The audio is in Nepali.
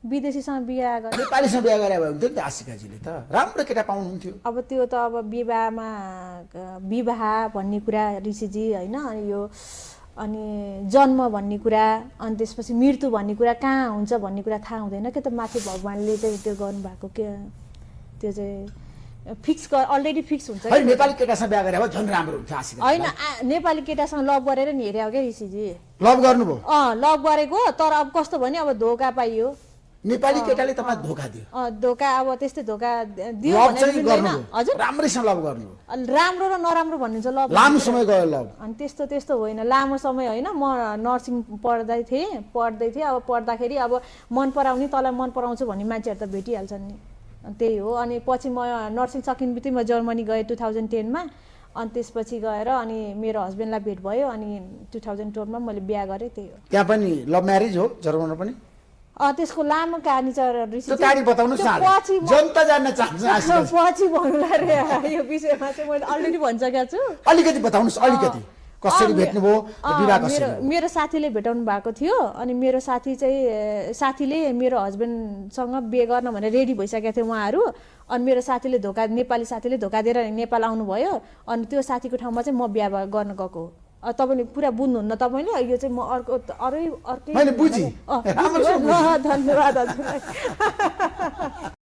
विदेशीसँग बिहा गरे। नेपालीसँग बिहा गरे भए हुन्थ्यो नि त आशिकाजीले त, राम्रो केटा पाउनुहुन्थ्यो। अब त्यो त अब विवाह भन्ने कुरा ऋषिजी होइन, अनि यो अनि जन्म भन्ने कुरा, अनि त्यसपछि मृत्यु भन्ने कुरा कहाँ हुन्छ भन्ने कुरा थाहा हुँदैन के त। माथि भगवान्ले चाहिँ त्यो गर्नुभएको के त्यो चाहिँ फिक्स अलरेडी फिक्स हुन्छ। नेपाली केटासँग बिहा गरे भए झन् राम्रो हुन्थ्यो आशिका होइन, नेपाली केटासँग लभ गरेर नि हेरे हो क्या ऋषिजी। लभ गर्नुभयो? लभ गरेको, तर अब कस्तो भने अब धोका पाइयो। नेपाली केटाले तपाईलाई धोका दियो? धोका अब त्यस्तै धोका दियो भने हजुर। राम्रैसँग लभ गर्नु? राम्रो र नराम्रो भन्नुहुन्छ लभ। लामो समय गयो लभ? अनि त्यस्तो होइन, लामो समय होइन। म नर्सिङ पढ्दै थिएँ। अब पढ्दाखेरि अब मन पराउने, तँलाई मन पराउँछु भन्ने मान्छेहरू त भेटिहाल्छन् नि, त्यही हो। अनि पछि म नर्सिङ सकिने बित्तिकै म जर्मनी गएँ 2010 मा। अनि त्यसपछि गएर अनि मेरो हस्बेन्डलाई भेट भयो, अनि 2012 मा मैले बिहा गरेँ, त्यही हो। त्यहाँ पनि लभ म्यारेज हो जर्मनमा पनि? त्यसको लामो कहानी छ ऋषि। कहानी बताउनुस् न, जनता जान्न चाहन्छ। पछि भन्नुला रे यो विषयमा चाहिँ मैले अलरेडी भनिसकेको छु। अलिकति बताउनुस्, अलिकति कसरी भेट्नुभयो, विवाह कसरी? मेरो साथीले भेटाउनु भएको थियो, अनि मेरो साथीले मेरो हस्बेन्डसँग बिहे गर्न भनेर रेडी भइसकेको थियो उहाँहरू। अनि मेरो साथीले नेपाली साथीले धोका दिएर नेपाल आउनुभयो, अनि त्यो साथीको ठाउँमा चाहिँ म बिहा गर्न गएको हो। तपाईँले पुरा बुझ्नुहुन्न तपाईँले, यो चाहिँ म अर्कै मैले बुझेँ। धन्यवाद हजुरलाई।